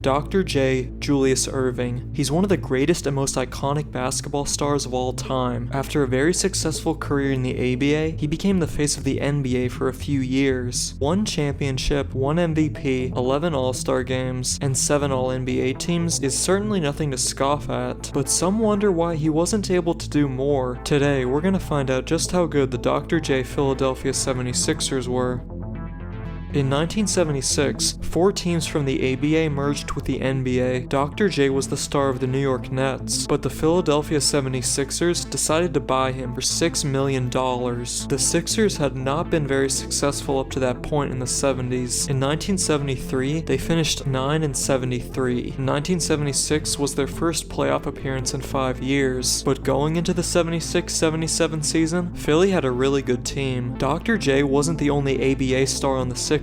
Dr. J. Julius Erving. He's one of the greatest and most iconic basketball stars of all time. After a very successful career in the ABA, he became the face of the NBA for a few years. 1 championship, 1 MVP, 11 All-Star games, and 7 All-NBA teams is certainly nothing to scoff at, but some wonder why he wasn't able to do more. Today, we're gonna find out just how good the Dr. J Philadelphia 76ers were. In 1976, 4 teams from the ABA merged with the NBA. Dr. J was the star of the New York Nets, but the Philadelphia 76ers decided to buy him for $6 million. The Sixers had not been very successful up to that point in the 70s. In 1973, they finished 9-73. In 1976 was their first playoff appearance in 5 years, but going into the 76-77 season, Philly had a really good team. Dr. J wasn't the only ABA star on the Sixers.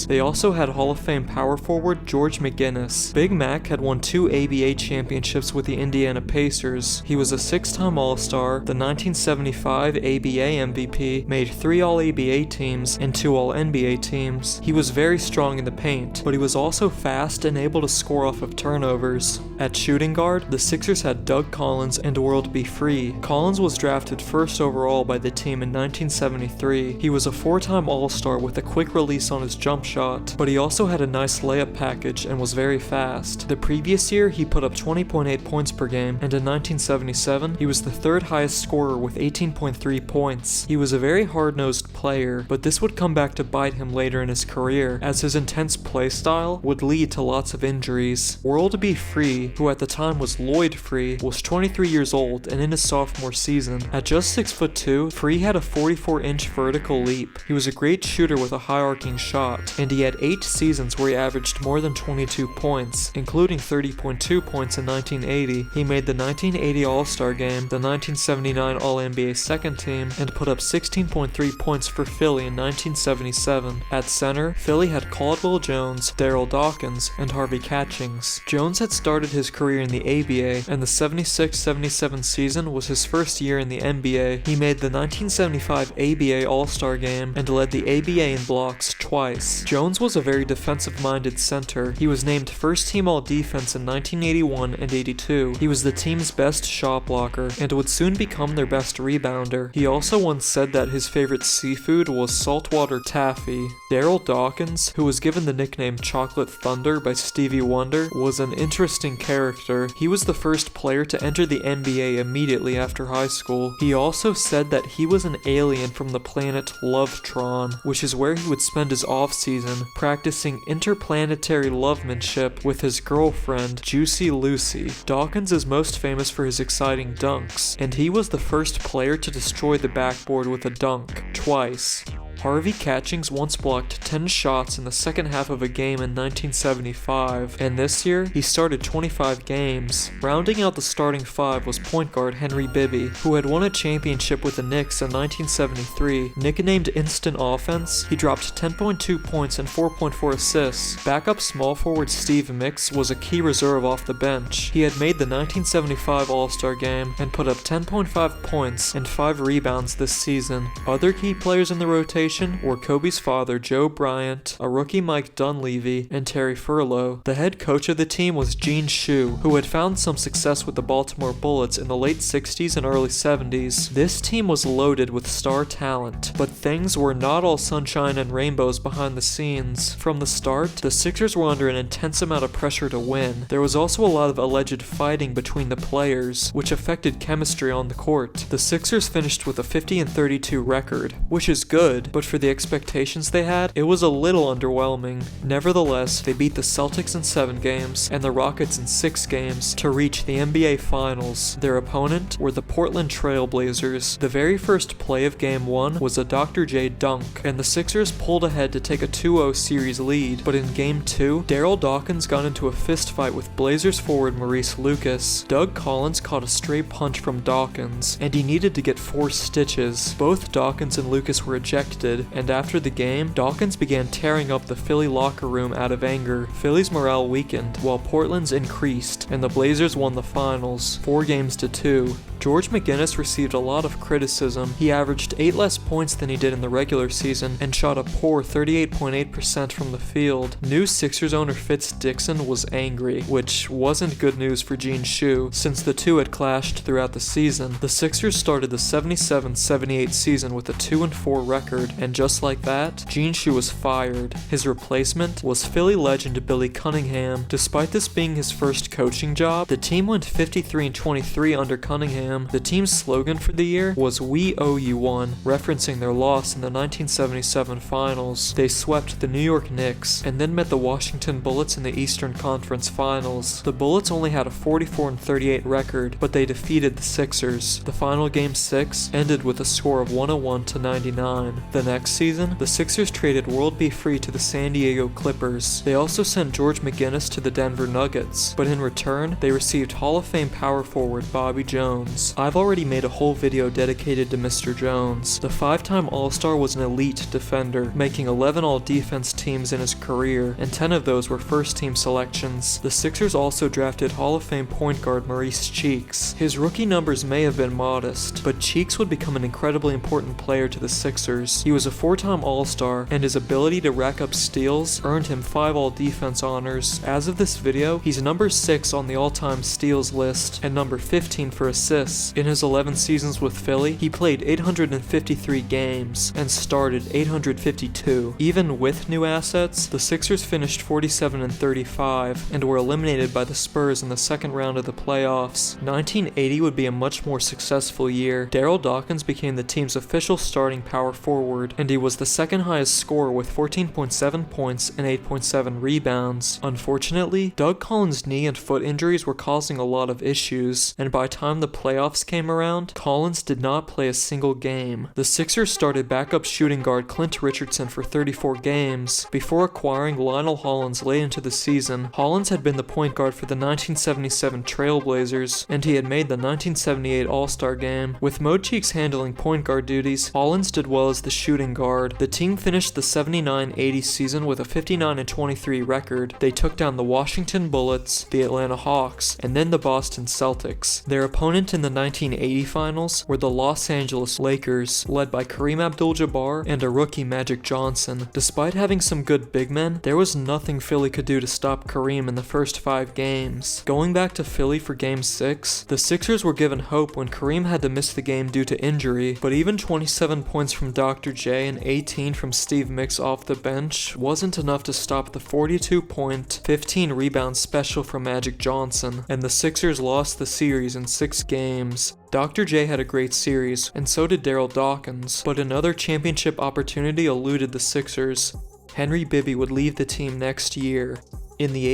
They also had Hall of Fame power forward George McGinnis. Big Mac had won 2 ABA championships with the Indiana Pacers. He was a 6-time All-Star, the 1975 ABA MVP, made 3 All-ABA teams and 2 All-NBA teams. He was very strong in the paint, but he was also fast and able to score off of turnovers. At shooting guard, the Sixers had Doug Collins and World B. Free. Collins was drafted first overall by the team in 1973. He was a 4-time All-Star with a quick release on his jump shot, but he also had a nice layup package and was very fast. The previous year, he put up 20.8 points per game, and in 1977, he was the 3rd highest scorer with 18.3 points. He was a very hard-nosed player, but this would come back to bite him later in his career, as his intense play style would lead to lots of injuries. World B. Free, who at the time was Lloyd Free, was 23 years old and in his sophomore season. At just 6'2", Free had a 44-inch vertical leap. He was a great shooter with a high arcing shot, and he had 8 seasons where he averaged more than 22 points, including 30.2 points in 1980. He made the 1980 All-Star Game, the 1979 All-NBA second team, and put up 16.3 points for Philly in 1977. At center, Philly had Caldwell Jones, Darryl Dawkins, and Harvey Catchings. Jones had started his career in the ABA, and the 76-77 season was his first year in the NBA. He made the 1975 ABA All-Star Game and led the ABA in blocks twice. Jones was a very defensive-minded center. He was named first-team All-Defense in 1981 and 82. He was the team's best shot blocker and would soon become their best rebounder. He also once said that his favorite seafood was saltwater taffy. Darryl Dawkins, who was given the nickname Chocolate Thunder by Stevie Wonder, was an interesting character. He was the first player to enter the NBA immediately after high school. He also said that he was an alien from the planet Lovetron, which is where he would spend his off-season practicing interplanetary lovemanship with his girlfriend, Juicy Lucy. Dawkins is most famous for his exciting dunks, and he was the first player to destroy the backboard with a dunk, twice. Harvey Catchings once blocked 10 shots in the second half of a game in 1975, and this year, he started 25 games. Rounding out the starting 5 was point guard Henry Bibby, who had won a championship with the Knicks in 1973. Nicknamed Instant Offense, he dropped 10.2 points and 4.4 assists. Backup small forward Steve Mix was a key reserve off the bench. He had made the 1975 All-Star Game and put up 10.5 points and 5 rebounds this season. Other key players in the rotation were Kobe's father Joe Bryant, a rookie Mike Dunleavy, and Terry Furlow. The head coach of the team was Gene Shue, who had found some success with the Baltimore Bullets in the late 60s and early 70s. This team was loaded with star talent, but things were not all sunshine and rainbows behind the scenes. From the start, the Sixers were under an intense amount of pressure to win. There was also a lot of alleged fighting between the players, which affected chemistry on the court. The Sixers finished with a 50-32 record, which is good, but for the expectations they had, it was a little underwhelming. Nevertheless, they beat the Celtics in 7 games and the Rockets in 6 games to reach the NBA Finals. Their opponent were the Portland Trail Blazers. The very first play of Game 1 was a Dr. J dunk, and the Sixers pulled ahead to take a 2-0 series lead, but in Game 2, Darryl Dawkins got into a fist fight with Blazers forward Maurice Lucas. Doug Collins caught a stray punch from Dawkins, and he needed to get 4 stitches. Both Dawkins and Lucas were ejected, and after the game, Dawkins began tearing up the Philly locker room out of anger. Philly's morale weakened, while Portland's increased, and the Blazers won the finals, 4 games to 2. George McGinnis received a lot of criticism. He averaged 8 less points than he did in the regular season and shot a poor 38.8% from the field. New Sixers owner Fitz Dixon was angry, which wasn't good news for Gene Shue since the two had clashed throughout the season. The Sixers started the 77-78 season with a 2-4 record, and just like that, Gene Shue was fired. His replacement was Philly legend Billy Cunningham. Despite this being his first coaching job, the team went 53-23 under Cunningham. The team's slogan for the year was "We Owe You One," referencing their loss in the 1977 finals. They swept the New York Knicks and then met the Washington Bullets in the Eastern Conference Finals. The Bullets only had a 44-38 record, but they defeated the Sixers. The final Game 6 ended with a score of 101-99. The next season, the Sixers traded World B. Free to the San Diego Clippers. They also sent George McGinnis to the Denver Nuggets, but in return, they received Hall of Fame power forward Bobby Jones. I've already made a whole video dedicated to Mr. Jones. The 5-time All-Star was an elite defender, making 11 all-defense teams in his career, and 10 of those were first-team selections. The Sixers also drafted Hall of Fame point guard Maurice Cheeks. His rookie numbers may have been modest, but Cheeks would become an incredibly important player to the Sixers. He was a 4-time All-Star, and his ability to rack up steals earned him 5 all-defense honors. As of this video, he's number 6 on the all-time steals list, and number 15 for assists. In his 11 seasons with Philly, he played 853 games, and started 852. Even with new assets, the Sixers finished 47-35, and were eliminated by the Spurs in the second round of the playoffs. 1980 would be a much more successful year. Darryl Dawkins became the team's official starting power forward, and he was the second highest scorer with 14.7 points and 8.7 rebounds. Unfortunately, Doug Collins' knee and foot injuries were causing a lot of issues, and by the time the playoffs came around, Collins did not play a single game. The Sixers started backup shooting guard Clint Richardson for 34 games. Before acquiring Lionel Hollins late into the season, Hollins had been the point guard for the 1977 Trailblazers, and he had made the 1978 All-Star game. With Mo Cheeks handling point guard duties, Hollins did well as the shooting guard. The team finished the 79-80 season with a 59-23 record. They took down the Washington Bullets, the Atlanta Hawks, and then the Boston Celtics. Their opponent in the 1980 finals were the Los Angeles Lakers, led by Kareem Abdul-Jabbar and a rookie Magic Johnson. Despite having some good big men, there was nothing Philly could do to stop Kareem in the first 5 games. Going back to Philly for Game 6, the Sixers were given hope when Kareem had to miss the game due to injury, but even 27 points from Dr. J and 18 from Steve Mix off the bench wasn't enough to stop the 42-point, 15-rebound special from Magic Johnson, and the Sixers lost the series in 6 games. Dr. J had a great series, and so did Darryl Dawkins, but another championship opportunity eluded the Sixers. Henry Bibby would leave the team next year. In the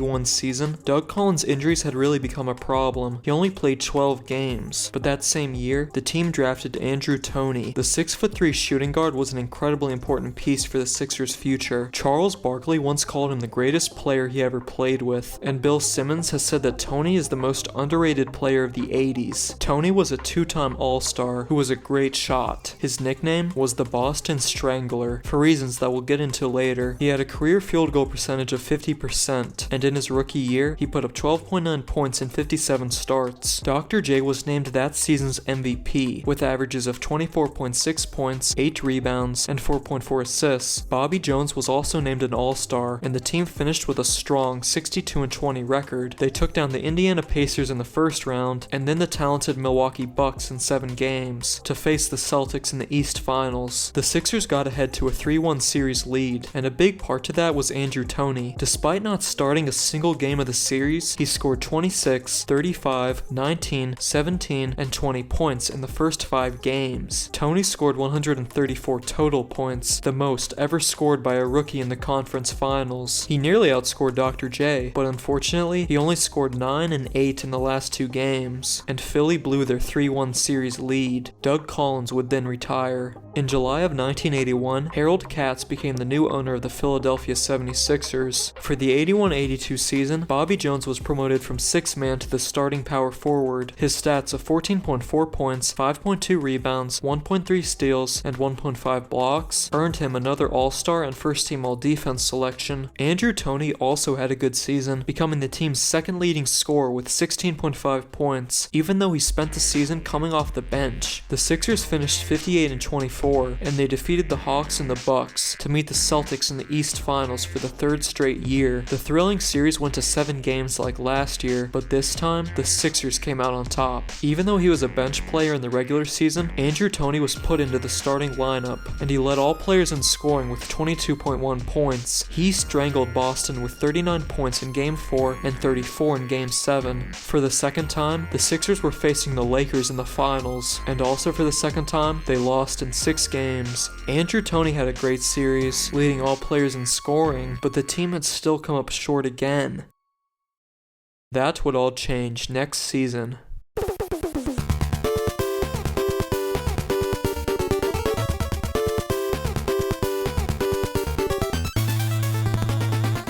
80-81 season, Doug Collins' injuries had really become a problem. He only played 12 games, but that same year, the team drafted Andrew Toney. The 6'3" shooting guard was an incredibly important piece for the Sixers' future. Charles Barkley once called him the greatest player he ever played with, and Bill Simmons has said that Toney is the most underrated player of the 80s. Toney was a 2-time All-Star who was a great shot. His nickname was the Boston Strangler, for reasons that we'll get into later. He had a career field goal percentage of 50%, and in his rookie year, he put up 12.9 points in 57 starts. Dr. J was named that season's MVP, with averages of 24.6 points, 8 rebounds, and 4.4 assists. Bobby Jones was also named an All-Star, and the team finished with a strong 62-20 record. They took down the Indiana Pacers in the first round, and then the talented Milwaukee Bucks in 7 games, to face the Celtics in the East Finals. The Sixers got ahead to a 3-1 series lead, and a big part to that was Andrew Toney. Despite not starting a single game of the series, he scored 26, 35, 19, 17, and 20 points in the first 5 games. Toney scored 134 total points, the most ever scored by a rookie in the conference finals. He nearly outscored Dr. J, but unfortunately, he only scored 9 and 8 in the last 2 games, and Philly blew their 3-1 series lead. Doug Collins would then retire. In July of 1981, Harold Katz became the new owner of the Philadelphia 76ers. For the the 81-82 season, Bobby Jones was promoted from 6th man to the starting power forward. His stats of 14.4 points, 5.2 rebounds, 1.3 steals, and 1.5 blocks earned him another All-Star and first-team All-Defense selection. Andrew Toney also had a good season, becoming the team's second leading scorer with 16.5 points, even though he spent the season coming off the bench. The Sixers finished 58-24, and they defeated the Hawks and the Bucks to meet the Celtics in the East Finals for the third straight year. The thrilling series went to 7 games like last year, but this time, the Sixers came out on top. Even though he was a bench player in the regular season, Andrew Toney was put into the starting lineup, and he led all players in scoring with 22.1 points. He strangled Boston with 39 points in Game 4 and 34 in Game 7. For the second time, the Sixers were facing the Lakers in the finals, and also for the second time, they lost in 6 games. Andrew Toney had a great series, leading all players in scoring, but the team had still come up short again. That would all change next season.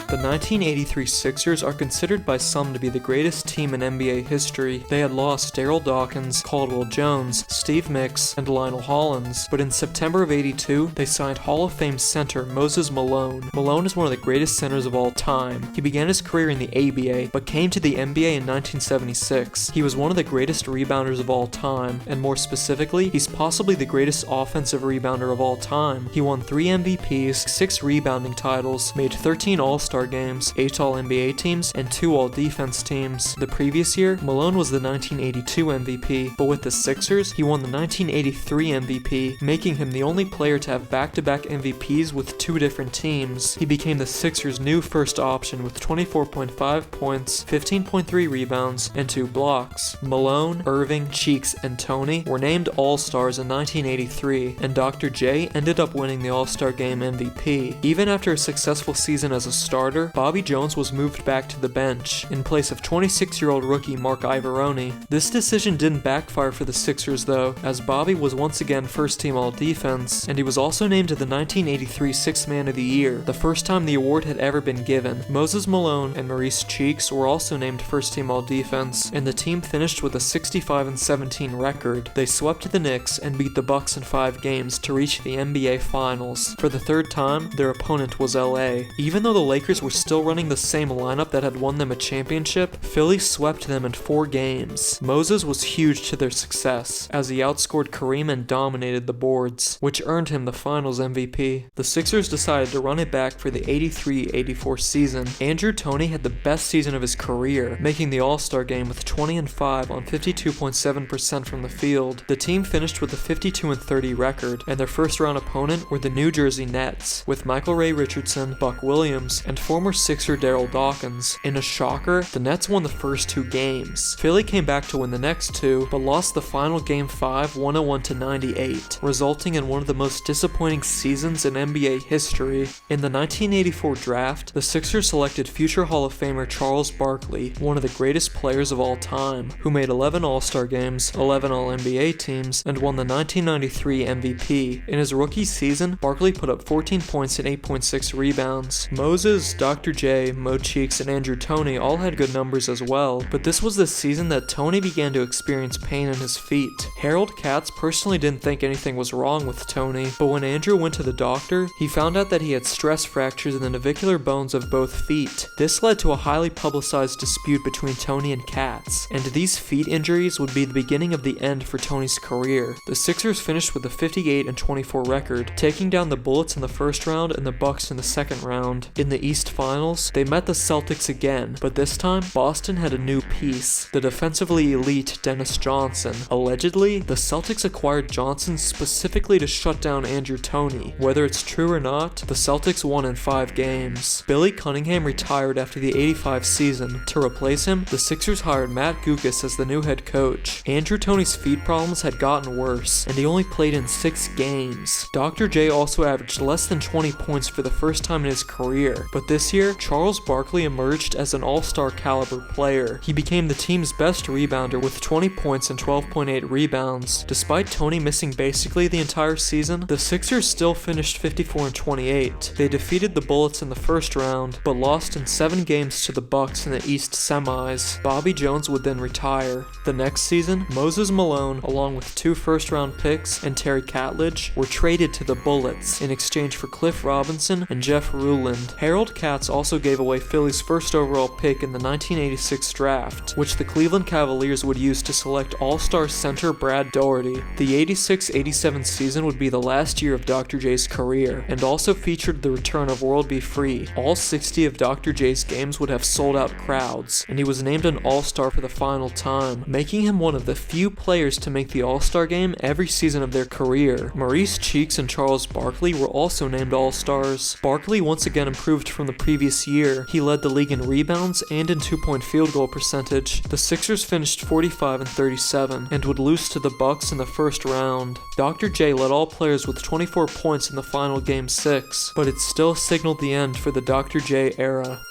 The 1983 Sixers are considered by some to be the greatest team in NBA history. They had lost Darryl Dawkins, Caldwell Jones, Steve Mix, and Lionel Hollins, but in September of '82, they signed Hall of Fame center Moses Malone. Malone is one of the greatest centers of all time. He began his career in the ABA, but came to the NBA in 1976. He was one of the greatest rebounders of all time, and more specifically, he's possibly the greatest offensive rebounder of all time. He won 3 MVPs, 6 rebounding titles, made 13 All-Star games, 8 All-NBA teams, and 2 All-Defense teams. The previous year, Malone was the 1982 MVP, but with the Sixers, he won the 1983 MVP, making him the only player to have back-to-back MVPs with 2 different teams. He became the Sixers' new first option with 24.5 points, 15.3 rebounds, and 2 blocks. Malone, Erving, Cheeks, and Toney were named All-Stars in 1983, and Dr. J ended up winning the All-Star Game MVP. Even after a successful season as a starter, Bobby Jones was moved back to the bench, in place of 26-year-old rookie Mark Ivoroni. This decision didn't backfire for the Sixers though, as Bobby was once again first-team All-Defense, and he was also named to the 1983 Sixth Man of the Year, the first time the award had ever been given. Moses Malone and Maurice Cheeks were also named first-team All-Defense, and the team finished with a 65-17 record. They swept the Knicks and beat the Bucks in 5 games to reach the NBA Finals. For the third time, their opponent was LA. Even though the Lakers were still running the same lineup that had won them a championship, Philly swept them in 4 games. Moses was huge to their success, as he outscored Kareem and dominated the boards, which earned him the Finals MVP. The Sixers decided to run it back for the 83-84 season. Andrew Toney had the best season of his career, making the All-Star game with 20-5 on 52.7% from the field. The team finished with a 52-30 record, and their first-round opponent were the New Jersey Nets, with Michael Ray Richardson, Buck Williams, and former Sixer Darryl Dawkins. In a shocker, the Nets won the first 2 games. Philly came back to win the next 2, but lost the final Game 5 101-98, resulting in one of the most disappointing seasons in NBA history. In the 1984 draft, the Sixers selected future Hall of Famer Charles Barkley, one of the greatest players of all time, who made 11 All-Star games, 11 All-NBA teams, and won the 1993 MVP. In his rookie season, Barkley put up 14 points and 8.6 rebounds. Moses, Dr. J, Mo Cheeks, and Andrew Toney all had good numbers as well, but this was the season that Toney began to experience pain in his feet. Harold Katz personally didn't think anything was wrong with Toney, but when Andrew went to the doctor, he found out that he had stress fractures in the navicular bones of both feet. This led to a highly publicized dispute between Toney and Katz, and these feet injuries would be the beginning of the end for Toney's career. The Sixers finished with a 58-24 record, taking down the Bullets in the first round and the Bucks in the second round. In the East Finals, they met the Celtics again, but this time, Boston had a new piece, the defensively elite Dennis Johnson. Allegedly, the Celtics acquired Johnson specifically to shut down Andrew Toney. Whether it's true or not, the Celtics won in 5 games. Billy Cunningham retired after the '85 season. To replace him, the Sixers hired Matt Guokas as the new head coach. Andrew Toney's feet problems had gotten worse, and he only played in 6 games. Dr. J also averaged less than 20 points for the first time in his career, but this This year, Charles Barkley emerged as an all-star caliber player. He became the team's best rebounder with 20 points and 12.8 rebounds. Despite Tony missing basically the entire season, the Sixers still finished 54-28. They defeated the Bullets in the first round, but lost in 7 games to the Bucks in the East semis. Bobby Jones would then retire. The next season, Moses Malone, along with 2 first-round picks and Terry Catledge, were traded to the Bullets in exchange for Cliff Robinson and Jeff Ruland. Harold Katz also gave away Philly's first overall pick in the 1986 draft, which the Cleveland Cavaliers would use to select all-star center Brad Daugherty. The 86-87 season would be the last year of Dr. J's career, and also featured the return of World Be Free. All 60 of Dr. J's games would have sold-out crowds, and he was named an all-star for the final time, making him one of the few players to make the all-star game every season of their career. Maurice Cheeks and Charles Barkley were also named all-stars. Barkley once again improved from the previous year. He led the league in rebounds and in 2-point field goal percentage. The Sixers finished 45-37 and would lose to the Bucks in the first round. Dr. J led all players with 24 points in the final Game 6, but it still signaled the end for the Dr. J era.